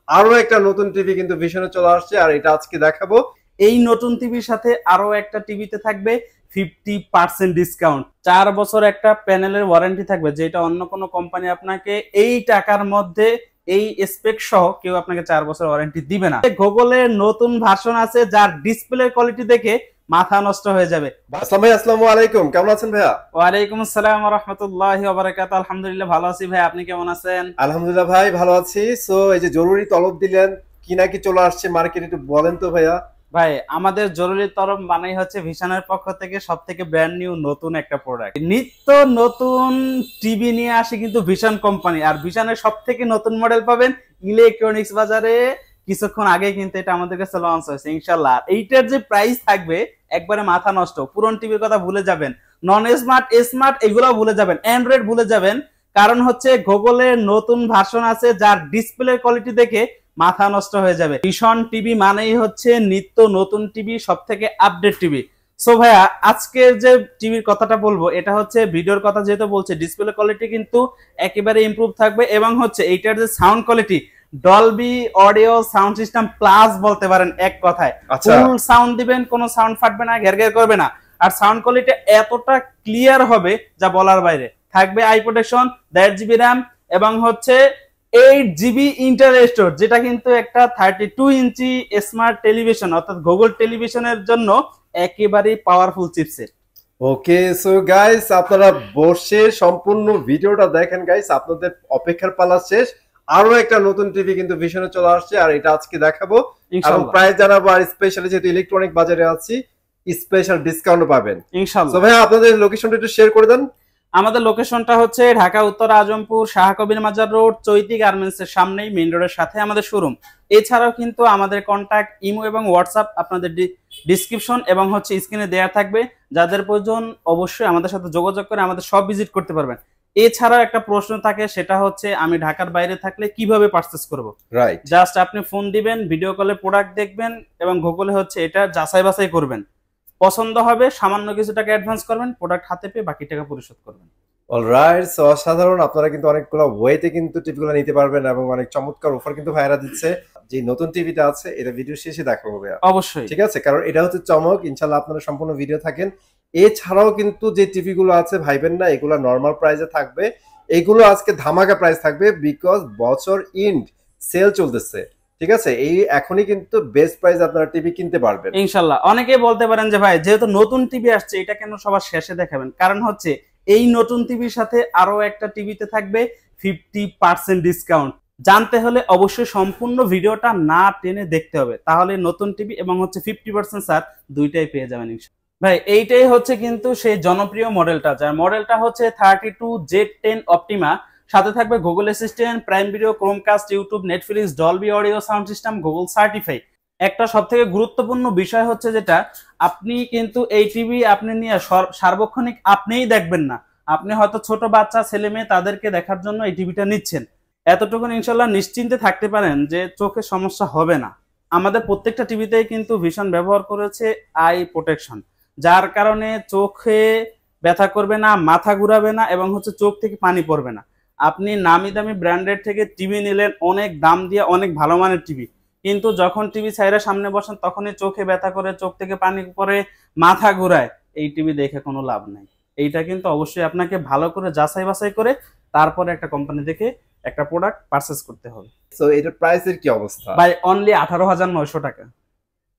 আরো একটা নতুন টিভি কিন্তু ভিশনে চলে আসছে, আর এটা আজকে দেখাবো। এই নতুন টিভির সাথে আরো একটা টিভিতে থাকবে 50% ডিসকাউন্ট। 4 বছর একটা প্যানেলের ওয়ারেন্টি থাকবে, যেটা অন্য কোনো কোম্পানি আপনাকে এই টাকার মধ্যে এই স্পেক সহ কেউ আপনাকে 4 বছর ওয়ারেন্টি দিবে না। গুগলের নতুন ভার্সন আছে যার ডিসপ্লে কোয়ালিটি দেখে মাথা নষ্ট হয়ে যাবে। আসসালাম ভাই, আসসালামু আলাইকুম, কেমন আছেন ভাইয়া? ওয়ালাইকুম আসসালাম ওয়া রাহমাতুল্লাহি ওয়া বারাকাতুহু। আলহামদুলিল্লাহ ভালো আছি ভাই, আপনি কেমন আছেন? আলহামদুলিল্লাহ ভাই, ভালো আছি। সো এই যে জরুরি তলব দিলেন, কি নাকি চলে আসছে মার্কেটে, একটু বলেন তো ভাইয়া। ভাই আমাদের জরুরি তরফ মানেই হচ্ছে ভিশনের পক্ষ থেকে সব থেকে ব্র্যান্ড নিউ নতুন একটা প্রোডাক্ট, নিত্য নতুন টিভি নিয়ে আসে কিন্তু ভিশন কোম্পানি। আর ভিশনের সব থেকে নতুন মডেল পাবেন ইলেকট্রনিক্স বাজারে। কিছুক্ষণ আগে কিন্তু এটা আমাদের কাছে লঞ্চ হয়েছে ইনশাল্লাহ। এইটার যে প্রাইস থাকবে একবারে মাথা নষ্ট। পুরন টিভির কথা ভুলে যাবেন, নন স্মার্ট স্মার্ট এগুলো ভুলে যাবেন, অ্যান্ড্রয়েড ভুলে যাবেন। কারণ হচ্ছে গুগলের নতুন ভার্সন আছে যার ডিসপ্লে কোয়ালিটি দেখে মাথা নষ্ট হয়ে যাবে। ভিশন টিভি মানেই হচ্ছে নিত্য নতুন টিভি, সব থেকে আপডেট টিভি। সো ভাইয়া আজকের যে টিভির কথাটা বলবো এটা হচ্ছে ভিডিওর কথা, যেহেতু বলছে ডিসপ্লে কোয়ালিটি কিন্তু একেবারে ইমপ্রুভ থাকবে, এবং হচ্ছে এইটার যে sound quality Dolby audio sound system plus বলতে পারেন এক কথায়। ফুল সাউন্ড দিবেন, কোনো সাউন্ড ফাটবে না, ঘের ঘের করবে না। আর সাউন্ড কোয়ালিটি এতটা ক্লিয়ার হবে যা বলার বাইরে। থাকবে আই প্রোটেকশন, 1.5 GB র্যাম, এবং হচ্ছে 8 GB ইন্টারনেট স্টোর, যেটা কিন্তু একটা 32 ইঞ্চি স্মার্ট টেলিভিশন অর্থাৎ গুগল টেলিভিশনের জন্য একেবারেই পাওয়ারফুল চিপসেট। ওকে, সো গাইস আপনারা বসে সম্পূর্ণ ভিডিওটা দেখেন গাইস, আপনাদের অপেক্ষার পালা শেষ। আরো একটা নতুন টিভি কিন্তু ভিশনে চলে আসছে, আর এটা আজকে দেখাবো এবং প্রাইস জানাবো। আর স্পেশালি যেহেতু ইলেকট্রনিক বাজারে আছি, স্পেশাল ডিসকাউন্ট পাবেন ইনশাআল্লাহ। সো ভাই আপনাদের লোকেশনটা একটু শেয়ার করে দেন। আমাদের লোকেশনটা হচ্ছে ঢাকা উত্তর আজমপুর শাহ কবির মাজার রোড, চৈতি গার্মেন্টস এর সামনেই, মেইন রোডের সাথে আমাদের শোরুম। এছাড়াও কিন্তু আমাদের কন্টাক্ট ইমো এবং হোয়াটসঅ্যাপ আপনাদের ডিসক্রিপশন এবং হচ্ছে স্ক্রিনে দেওয়া থাকবে। যাদের প্রয়োজন অবশ্যই আমাদের সাথে যোগাযোগ করে আমাদের সব ভিজিট করতে পারবেন। এছাড়াও একটা প্রশ্ন থাকে, সেটা হচ্ছে আমি ঢাকার বাইরে থাকলে কিভাবে পারচেজ করব। রাইট, জাস্ট আপনি ফোন দিবেন, ভিডিও কলে প্রোডাক্ট দেখবেন এবং গুগলে হচ্ছে এটা যাচাই বাছাই করবেন। পছন্দ হবে সামান্য কিছু টাকা অ্যাডভান্স করবেন, প্রোডাক্ট হাতে পেয়ে বাকি টাকা পরিশোধ করবেন। অলরাইট, সো অসাধারণ। আপনারা কিন্তু অনেকগুলো ওয়েতে কিন্তু টিভিগুলো নিতে পারবেন এবং অনেক চমৎকার অফার কিন্তু ভাইরা দিচ্ছে। যে নতুন টিভিটা আছে এটা ভিডিও শেষে দেখাবো ভাইয়া, অবশ্যই, ঠিক আছে? কারণ এটা হচ্ছে চমক। ইনশাআল্লাহ আপনারা সম্পূর্ণ ভিডিও থাকেন। এছাড়াও কিন্তু যে টিভিগুলো আছে ভাইবেন না, এগুলো নরমাল প্রাইসে থাকবে, এগুলো আজকে ধামাকা প্রাইস থাকবে, বিকজ বছর ইন্ড সেল চলতেছে, ঠিক আছে? এই এখনই কিন্তু বেস্ট প্রাইস আপনারা টিভি কিনতে পারবেন ইনশাআল্লাহ। অনেকেই বলতে পারেন যে ভাই যেহেতু নতুন টিভি আসছে এটা কেন সবার শেষে দেখাবেন। কারণ হচ্ছে এই নতুন টিভির সাথে আরো একটা টিভিতে থাকবে 50% ডিসকাউন্ট। জানতে হলে অবশ্যই সম্পূর্ণ ভিডিওটা না টেনে দেখতে হবে, তাহলে নতুন টিভি এবং হচ্ছে 50% ছাড় দুইটাই পেয়ে যাবেন ইনশাআল্লাহ। ভাই এইটাই হচ্ছে কিন্তু সেই জনপ্রিয় মডেলটা, যার মডেলটা হচ্ছে 32Z10 অপটিমা। সাথে থাকবে Google assistant, prime video, Chromecast, YouTube, Netflix, Dolby audio sound system, Google certify. একটা সব থেকে গুরুত্বপূর্ণ বিষয় হচ্ছে যেটা, আপনি কিন্তু এই টিভি আপনি নিয়ে সার্বক্ষণিক আপনিই দেখবেন না। আপনি হয়তো ছোট বাচ্চা ছেলে মেয়ে তাদেরকে দেখার জন্য এই টিভিটা নিচ্ছেন, এতটুকু ইনশাল্লাহ নিশ্চিন্তে থাকতে পারেন যে চোখের সমস্যা হবে না। আমাদের প্রত্যেকটা টিভিতেই কিন্তু ভীষণ ব্যবহার করেছে আই প্রোটেকশন, যার কারণে চোখে ব্যথা করবে না, মাথা ঘুরাবে না, এবং হচ্ছে চোখ থেকে পানি পড়বে না। আপনি নামি দামি ব্র্যান্ডেড থেকে টিভি নিলেন, অনেক দাম দিয়ে অনেক ভালো মানের টিভি, কিন্তু যখন টিভি ছাইরা সামনে বসেন তখনই চোখে ব্যথা করে, চোখ থেকে পানি পড়ে, মাথা ঘুরায়। এই টিভি দেখে কোনো লাভ নাই। এইটা কিন্তু অবশ্যই আপনাকে ভালো করে যাচাই বাছাই করে তারপরে একটা কোম্পানি দেখে একটা প্রোডাক্ট পারচেজ করতে হবে। সো এটার প্রাইসের কি অবস্থা? বাই অনলি 18,900 টাকা।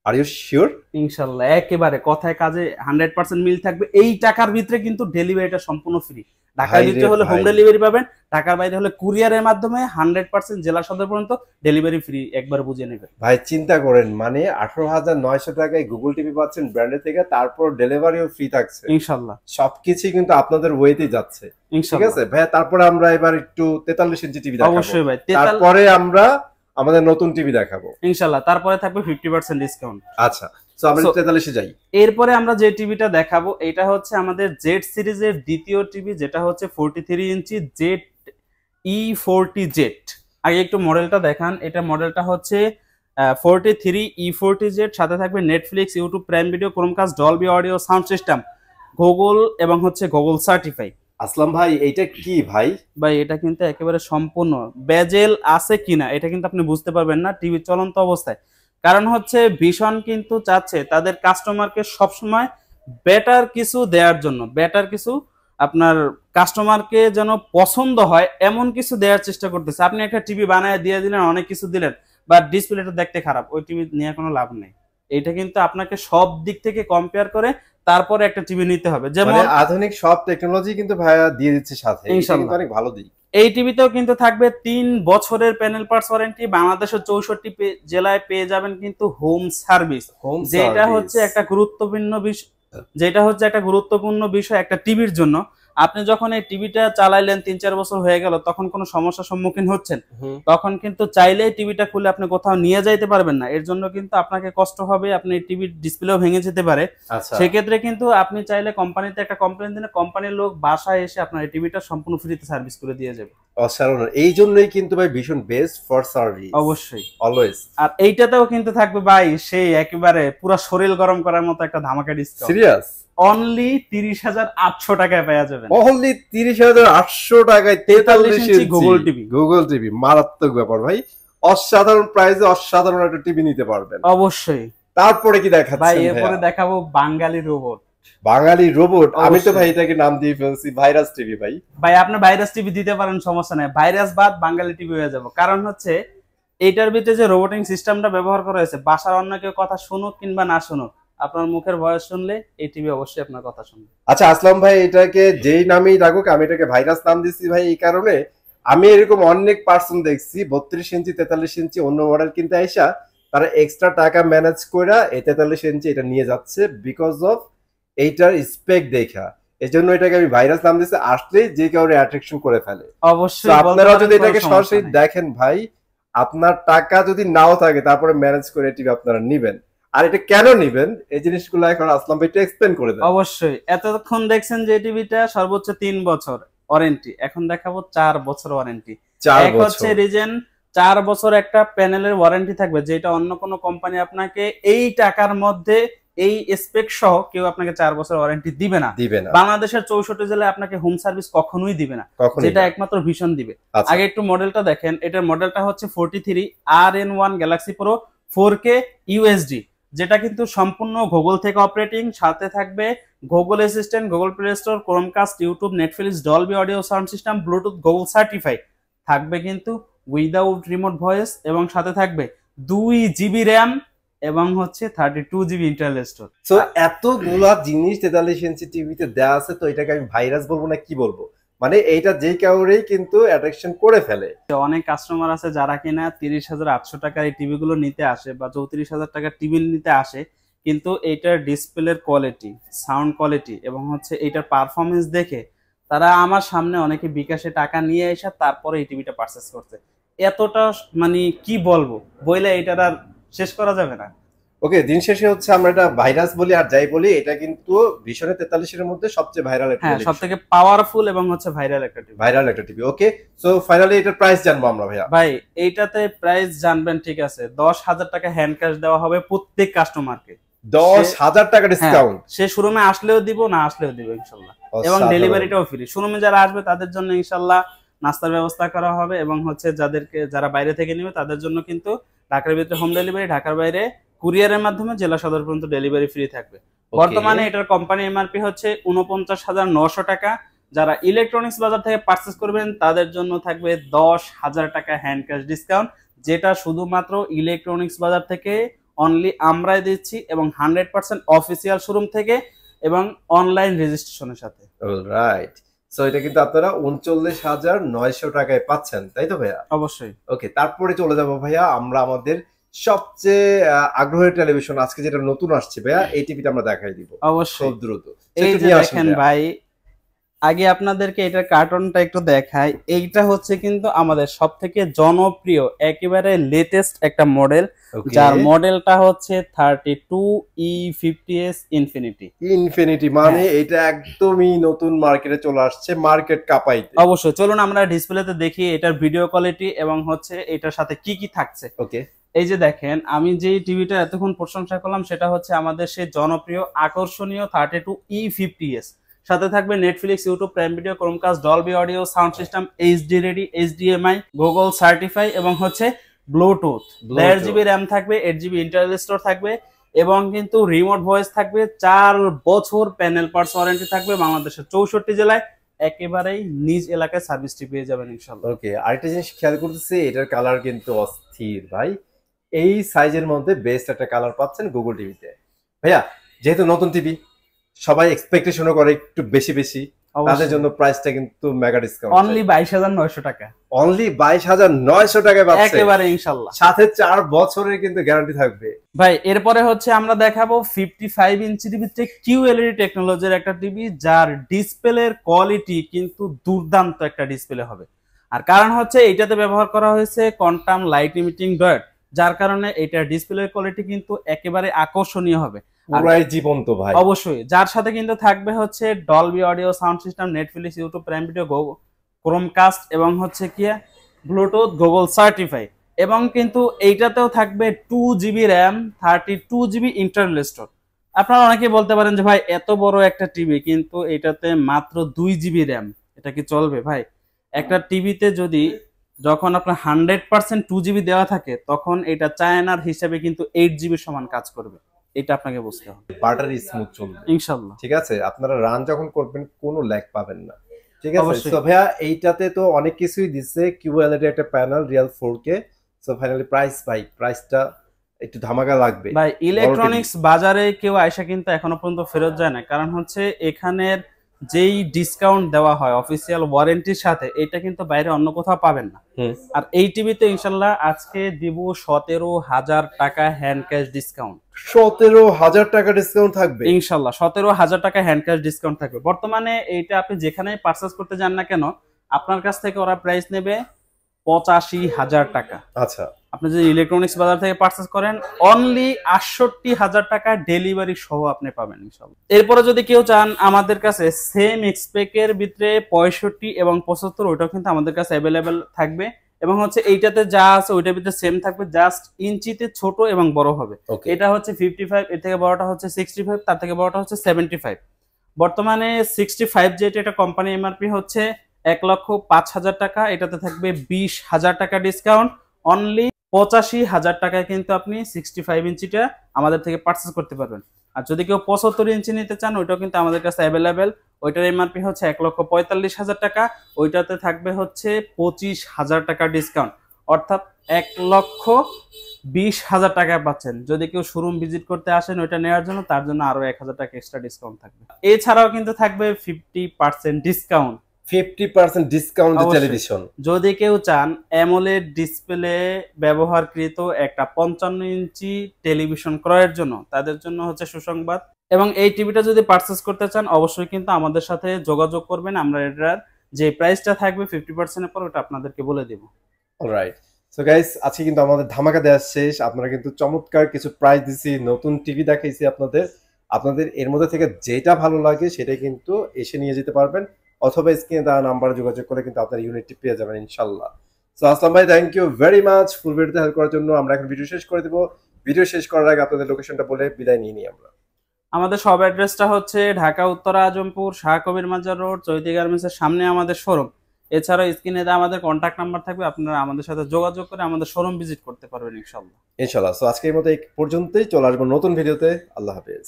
Are you sure? ইনশাল্লাহ একেবারে কথায় কাজে 100% মিল থাকবে। এই টাকার ভিতরে কিন্তু ডেলিভারিটা সম্পূর্ণ ফ্রি। ঢাকার ভিতরে হলে হোম ডেলিভারি পাবেন, ঢাকার বাইরে হলে কুরিয়ারের মাধ্যমে 100% জেলা সদর পর্যন্ত ডেলিভারি ফ্রি। একবার বুঝে নেবেন ভাই, চিন্তা করেন, মানে 18,900 টাকায় গুগল টিভি পাচ্ছেন ব্র্যান্ডের থেকে, তারপর ডেলিভারিও ফ্রি থাকছে ইনশাল্লাহ। সবকিছু কিন্তু আপনাদের ওয়েতে যাচ্ছে, ঠিক আছে ভাই? তারপরে আমরা এবার একটু 43 ইঞ্চি টিভি দেখাবো। অবশ্যই ভাই, তারপরে আমরা আমাদের নতুন টিভি দেখাবো ইনশাল্লাহ। তারপরে থাকবে 50% ডিসকাউন্ট। আচ্ছা, সো আমরা 43 এ যাই। এরপরে আমরা যে টিভিটা দেখাবো এটা হচ্ছে আমাদের জেড সিরিজের দ্বিতীয় টিভি, যেটা হচ্ছে 43 ইঞ্চি জেড E40Z। আগে একটু মডেলটা দেখান। এটা মডেলটা হচ্ছে 43 E40Z। সাথে থাকবে Netflix, YouTube, prime video, Chromecast, Dolby audio sound system, Google এবং হচ্ছে গুগল সার্টিফাই। আসলাম ভাই এইটা কি ভাই? ভাই এটা কিন্তু একেবারে সম্পূর্ণ বেজেল আছে কিনা এটা কিন্তু আপনি বুঝতে পারবেন না টিভি চলন্ত অবস্থায়। কারণ হচ্ছে ভীষণ কিন্তু চাচ্ছে তাদের কাস্টমারকে সবসময় বেটার কিছু দেওয়ার জন্য, বেটার কিছু আপনার কাস্টমারকে যেন পছন্দ হয় এমন কিছু দেওয়ার চেষ্টা করতেছে। আপনি একটা টিভি বানায় দিয়ে দিলেন, অনেক কিছু দিলেন, বা ডিসপ্লেটা দেখতে খারাপ, ওই টিভি নিয়ে কোনো লাভ নেই। এটা কিন্তু আপনাকে সব দিক থেকে কম্পেয়ার করে তারপরে একটা টিভি নিতে হবে। যেমন মানে আধুনিক সব টেকনোলজি কিন্তু ভাইয়া দিয়ে দিচ্ছে সাথে, এটা কিন্তু ইনশাল্লাহ অনেক ভালো দিক। এই টিভিতেও কিন্তু থাকবে 3 বছরের প্যানেল পার্টস ওয়ারেন্টি। বাংলাদেশের 64 জেলায় পেয়ে যাবেন কিন্তু হোম সার্ভিস, হোম যেটা সার্ভিস। হচ্ছে একটা গুরুত্বপূর্ণ বিষয়, একটা টিভির জন্য। আপনি যখন এই টিভিটা চালাইলেন 3-4 বছর হয়ে গেল, তখন কোনো সমস্যার সম্মুখীন হচ্ছেন, তখন কিন্তু চাইলেই টিভিটা খুলে আপনি কোথাও নিয়ে যাইতে পারবেন না। এর জন্য কিন্তু আপনাকে কষ্ট হবে, আপনি টিভির ডিসপ্লেও ভেঙে যেতে পারে। আচ্ছা, সেক্ষেত্রে কিন্তু আপনি চাইলে কোম্পানিতে একটা কমপ্লেন দিলে কোম্পানির লোক বাসায় এসে আপনার এই টিভিটা সম্পূর্ণ ফ্রিতে সার্ভিস করে দিয়ে যাবে। অসাধারণ। এই জন্যই কিন্তু ভাই ভীষণ বেস্ট ফর সার্ভিস, অবশ্যই। অলওয়েজ। আর এইটাতেও কিন্তু থাকবে ভাই সেই একেবারে পুরো শরীর গরম করার মতো একটা ধামাকা ডিসকাউন্ট। সিরিয়াস? অনলি 30,800 টাকায় পেয়ে যাবেন। অনলি 30,800 টাকায় 43 ইঞ্চি গুগল টিভি। গুগল টিভি, মারাত্মক ব্যাপার ভাই। অসাধারণ প্রাইসে অসাধারণ একটা টিভি নিতে পারবেন। অবশ্যই। তারপরে কি দেখাচ্ছেন ভাই? ভাই? এরপরে দেখাবো বাঙালি রোবট। বাঙালি রোবট? আমি তো অবশ্যই। ভাই এটাকে নাম দিয়ে ফেলছি ভাইরাস টিভি ভাই। ভাই আপনি ভাইরাস টিভি দিতে পারেন, সমস্যা নাই, ভাইরাস বাদ বাঙালি টিভি হয়ে যাবে। কারণ হচ্ছে এইটার ভিতরে যে রোবোটিং সিস্টেমটা ব্যবহার করা হয়েছে, বাসার অন্য কেউ কথা শুনুক কিংবা না শুনুক, আপনার মুখের ভয়েস শুনলে এই টিভি অবশ্যই আপনার কথা শুনবে। আচ্ছা আসলাম ভাই, এটাকে যেই নামেই রাখুক, আমি এটাকে ভাইরাস নাম দিচ্ছি ভাই এই কারণে, আমি এরকম অনেক পার্সন দেখছি 32 ইঞ্চি 43 ইঞ্চি অন্য মডেল কিনতে আইসা তারা এক্সট্রা টাকা ম্যানেজ করে এই 43 ইঞ্চি এটা নিয়ে যাচ্ছে বিকজ অফ এইটার স্পেক দেখা। এজন্য এটাকে আমি ভাইরাস নাম দিচ্ছি, আসলেই যে কাউরে অ্যাট্রাকশন করে ফেলে। অবশ্যই আপনারা যদি এটাকে সরাসরি দেখেন ভাই, আপনার টাকা যদি নাও থাকে তারপরে ম্যানেজ করে টিভি আপনারা নিবেন। আর এটা কেন নিবেন এই জিনিসগুলো এখন আসলাম ভাই একটু এক্সপ্লেন করে দেন। অবশ্যই। এতক্ষণ দেখছেন যে টিভিটা সর্বোচ্চ 3 বছর ওয়ারেন্টি, এখন দেখাবো 4 বছর ওয়ারেন্টি। 4 এক হচ্ছে বছর রিজন 4 বছর একটা প্যানেলের ওয়ারেন্টি থাকবে, যেটা অন্য কোনো কোম্পানি আপনাকে এই টাকার মধ্যে এই স্পেক সহ কেউ আপনাকে 4 বছর ওয়ারেন্টি দিবে না। বাংলাদেশের 64 জেলায় আপনাকে হোম সার্ভিস কখনোই দিবে না, যেটা একমাত্র ভীষণ দিবে। আগে একটু মডেলটা দেখেন। এটার মডেলটা হচ্ছে 43 RN1 Galaxy pro 4K USD, যেটা কিন্তু সম্পূর্ণ গুগল থেকে অপারেটিং। সাথে থাকবে Google assistant, Google play store, Chromecast, YouTube, Netflix, Dolby audio sound system, Bluetooth Google certify. থাকবে কিন্তু উইদাউট রিমোট ভয়েস, এবং সাথে থাকবে 2 GB র্যাম এবং হচ্ছে 32 GB ইন্টারনাল স্টোর। সো এতগুলা জিনিস 43 ইঞ্চি টিভিতে দেওয়া আছে, তো এটাকে আমি ভাইরাস বলবো না কি বলবো? মানে এইটা যে কাউরেই কিন্তু অ্যাট্রাকশন করে ফেলে। অনেক কাস্টমার আছে যারা কিনা 30,800 টাকার এই টিভি গুলো নিতে আসে বা 34,000 টাকার টিভি নিতে আসে, কিন্তু এইটার ডিসপ্লের কোয়ালিটি, সাউন্ড কোয়ালিটি এবং হচ্ছে এইটার পারফরমেন্স দেখে তারা আমার সামনে অনেকে বিকাশে টাকা নিয়ে এসে তারপরে এই টিভিটা পারচেস করতে। এতটা মানে কি বলবো, বইলে এইটার আর শেষ করা যাবে না। ওকে, দিন শেষে হচ্ছে আমরা এটা ভাইরাস বলি আর যাই বলি, এটা কিন্তু ভীষণের 43 এর মধ্যে সবচেয়ে ভাইরাল একটা টিভি, সবথেকে পাওয়ারফুল এবং হচ্ছে ভাইরাল একটা টিভি। ওকে, সো ফাইনালি এটার প্রাইস জানবো আমরা ভাইয়া। ভাই এইটাতে প্রাইস জানবেন, ঠিক আছে, 10,000 টাকা হ্যান্ড ক্যাশ দেওয়া হবে প্রত্যেক কাস্টমারকে। 10,000 টাকা ডিসকাউন্ট? সে শোরুমে আসলেও দিব, না আসলেও দিব ইনশাআল্লাহ। এবং ডেলিভারিটাও ফ্রি। শোরুমে যারা আসবে তাদের জন্য ইনশাআল্লাহ নাস্তার ব্যবস্থা করা হবে, এবং হচ্ছে যারা বাইরে থেকে নেবে তাদের জন্য কিন্তু ঢাকার ভিতরে হোম ডেলিভারি, ঢাকার বাইরে কুরিয়ারের মাধ্যমে জেলা সদর পর্যন্ত ডেলিভারি ফ্রি থাকবে। বর্তমানে এটার কোম্পানি এমআরপি হচ্ছে 49,900 টাকা। যারা ইলেকট্রনিক্স বাজার থেকে পারচেস করবেন তাদের জন্য থাকবে 10,000 টাকা হ্যান্ড ক্যাশ ডিসকাউন্ট, যেটা শুধুমাত্র ইলেকট্রনিক্স বাজার থেকে অনলি আমরাই দিচ্ছি, এবং 100% অফিসিয়াল শোরুম থেকে এবং অনলাইন রেজিস্ট্রেশনের সাথে। অলরাইট, সো এটা কিন্তু আপনারা 39,900 টাকায় পাচ্ছেন, তাই তো ভাইয়া? অবশ্যই। ওকে, তারপরে চলে যাব ভাইয়া আমরা আমাদের সবচেয়ে আগ্রহের টেলিভিশন, আজকে যেটা নতুন আসছে ভাইয়া, এই টিভিটা আমরা দেখাই দিব অবশ্যই খুব দ্রুত। এই যে দেখেন ভাই, আগে আপনাদেরকে এটার কার্টুনটা একটু দেখাই। এইটা হচ্ছে কিন্তু আমাদের সবথেকে জনপ্রিয় একেবারে লেটেস্ট একটা মডেল, যার মডেলটা হচ্ছে 32E50s ইনফিনিটি। মানে এটা একদমই নতুন মার্কেটে চলে আসছে, মার্কেট কাঁপাইতে। অবশ্যই, চলুন আমরা ডিসপ্লেতে দেখি এটার ভিডিও কোয়ালিটি এবং হচ্ছে এটার সাথে কি কি থাকছে। ওকে, এই যে দেখেন, আমি যে টিভিটা এতক্ষণ প্রশংসা করলাম সেটা হচ্ছে আমাদের সেই জনপ্রিয় আকর্ষণীয় 32E50s, সাথে থাকবে Netflix, YouTube, prime video, Chromecast, Dolby audio, sound system, HD ready, HDMI, Google certify এবং হচ্ছে ব্লুটুথ। 1.5 জিবি র্যাম থাকবে, 8 জিবি ইন্টারনাল স্টোর থাকবে এবং কিন্তু রিমোট ভয়েস থাকবে। 4 বছর প্যানেল পার্টস ওয়ারেন্টি থাকবে। বাংলাদেশের 64 জেলায় একেবারেই নিজ এলাকায় সার্ভিসটি পেয়ে যাবেন ইনশাআল্লাহ। ওকে, আরেকটা জিনিস খেয়াল করতেছি, এটার কালার কিন্তু অস্থির ভাই। এই সাইজের মধ্যে বেস্ট একটা কালার পাচ্ছেন গুগল টিভিতে। ভাইয়া যেহেতু নতুন টিভি, সবাই এক্সপেকটেশনও করে একটু বেশি বেশি, তাদের জন্য প্রাইসটা কিন্তু মেগা ডিসকাউন্ট, অনলি 22,900 টাকা। অনলি 22,900 টাকায় পাচ্ছেন একেবারে ইনশাআল্লাহ। সাথে 4 বছরের কিন্তু গ্যারান্টি থাকবে ভাই। এরপরে হচ্ছে আমরা দেখাবো 55 ইঞ্চির ভিতরে কিউএলইডি টেকনোলজির একটা টিভি, যার ডিসপ্লের কোয়ালিটি কিন্তু দুর্দান্ত একটা ডিসপ্লে হবে। আর কারণ হচ্ছে এইটাতে ব্যবহার করা হয়েছে কোয়ান্টাম লাইট ইমিটিং ডায়োড, যার কারণে এটার ডিসপ্লের কোয়ালিটি কিন্তু একেবারে আকর্ষণীয় হবে, পুরাই জীবন্ত ভাই। অবশ্যই যার সাথে কিন্তু থাকবে হচ্ছে Dolby audio sound system, Netflix, YouTube, prime video, Chromecast এবং হচ্ছে কি ব্লুটুথ, গুগল সার্টিফাই। এবং কিন্তু এইটাতেও থাকবে 2 GB RAM, 32 GB internal store. আপনারা অনেকেই বলতে পারেন যে ভাই এত বড় একটা টিভি কিন্তু এটাতে মাত্র 2 জিবি র্যাম, এটা কি চলবে? ভাই একটা টিভিতে যদি যখন আপনার 100% 2 জিবি দেওয়া থাকে, তখন এটা চায়নার হিসাবে কিন্তু 8 জিবির সমান কাজ করবে। এটা আপনাকে বুঝতে হবে। বাটারি স্মুথ চলবে ইনশাআল্লাহ, ঠিক আছে। আপনারা রান যখন করবেন কোনো ল্যাগ পাবেন না, ঠিক আছে। সো ভাইয়া এইটাতে তো অনেক কিছুই দিচ্ছে, কিউএলইডি একটা panel, real 4K। So finally প্রাইসটা একটু ধামাকা লাগবে ভাই। ইলেকট্রনিক্স বাজারে কেউ আয়সা কিন্তু এখনো পর্যন্ত ফেরত যায় না, কারণ হচ্ছে এখানের যেই ডিসকাউন্ট দেওয়া হয় অফিসিয়াল ওয়ারেন্টির সাথে, এটা কিন্তু বাইরে অন্য কোথাও পাবেন না। আর এই টিভিতে ইনশাল্লাহ আজকে দিব 17,000 টাকা হ্যান্ড ক্যাশ ডিসকাউন্ট। 17,000 টাকা ডিসকাউন্ট থাকবে ইনশাল্লাহ, 17,000 টাকা হ্যান্ড ক্যাশ ডিসকাউন্ট থাকবে। বর্তমানে এইটা আপনি যেখানেই পারচেজ করতে যান না কেন, আপনার কাছ থেকে ওরা প্রাইস নেবে 85,000 টাকা। আচ্ছা, আপনি যদি ইলেকট্রনিক্স বাজার থেকে পারচেজ করেন, অনলি 68,000 টাকা ডেলিভারি সহ আপনি পাবেন ইনশাআল্লাহ। এরপরে যদি কেউ চান আমাদের কাছে সেম এক্সপেকের ভিতরে 65 এবং 75, ওইটাও কিন্তু আমাদের কাছে অ্যাভেলেবেল থাকবে। এবং হচ্ছে এইটাতে যা আছে ওইটার ভিতরে সেম থাকবে, জাস্ট ইঞ্চিতে ছোট এবং বড় হবে। এটা হচ্ছে 55, এর থেকে বড়টা হচ্ছে 65, তার থেকে বড়টা হচ্ছে 75। বর্তমানে 65 যেটা, এটা কোম্পানি এমআরপি হচ্ছে 1,05,000 টাকা, এটাতে থাকবে 20,000 টাকা ডিসকাউন্ট। অনলি 85,000 টাকায় কিন্তু আপনি 65 ইঞ্চিটা আমাদের থেকে পারচেজ করতে পারবেন। আর যদি কেউ 75 ইঞ্চি নিতে চান, ওইটাও কিন্তু আমাদের কাছে অ্যাভেলেবেল। ওইটার এমআরপি হচ্ছে 1,45,000 টাকা, ওইটাতে থাকবে হচ্ছে 25,000 টাকা ডিসকাউন্ট, অর্থাৎ 1,20,000 টাকায় পাচ্ছেন। যদি কেউ শোরুম ভিজিট করতে আসেন ওইটা নেওয়ার জন্য, তার জন্য আরো 1,000 টাকা এক্সট্রা ডিসকাউন্ট থাকবে। এছাড়াও কিন্তু থাকবে 50% ডিসকাউন্ট, 50% ডিসকাউন্ট টেলিভিশন। যদি কেউ চান অ্যামোলেড ডিসপ্লে ব্যবহারকৃত একটা 55 ইঞ্চি টেলিভিশন ক্রয়ের জন্য, তাদের জন্য হচ্ছে সুসংবাদ। এবং এই টিভিটা যদি পারচেজ করতে চান, অবশ্যই কিন্তু আমাদের সাথে যোগাযোগ করবেন। আমরা এটার যে প্রাইসটা থাকবে 50% এর পর, ওটা আপনাদেরকে বলে দেব। অলরাইট, সো গাইস আজকে কিন্তু আমাদের ধামাকা দেওয়া শেষ। আপনারা কিন্তু চমৎকার কিছু প্রাইস দিছি, নতুন টিভি দেখাইছি আপনাদের এর মধ্যে থেকে যেটা ভালো লাগে সেটাই কিন্তু এসে নিয়ে যেতে পারবেন, অথবা স্ক্রিনে দেওয়া নাম্বারে যোগাযোগ করে কিন্তু আপনার ইউনিটটি পেয়ে যাবেন ইনশাল্লাহ। সো আসলাম ভাই, থ্যাংক ইউ ভেরি মাচ ফুল ভিডিওতে হেল্প করার জন্য। আমরা এখন ভিডিও শেষ করে দেবো। ভিডিও শেষ করার আগে আপনাদের লোকেশনটা বলে বিদায় নিয়ে নিই আমরা। আমাদের সব অ্যাড্রেসটা হচ্ছে ঢাকা উত্তরা আজমপুর, শাহ কবির মাজার রোড, চৈতি গার্মেন্টসের সামনে আমাদের শোরুম। এছাড়াও স্ক্রিনে দেওয়া আমাদের কন্ট্যাক্ট নাম্বার থাকবে, আপনারা আমাদের সাথে যোগাযোগ করে আমাদের শোরুম ভিজিট করতে পারবেন ইনশাল্লাহ। ইনশাল্লাহ। সো আজকের মতো এই পর্যন্তই, চলে আসবো নতুন ভিডিওতে। আল্লাহ হাফেজ।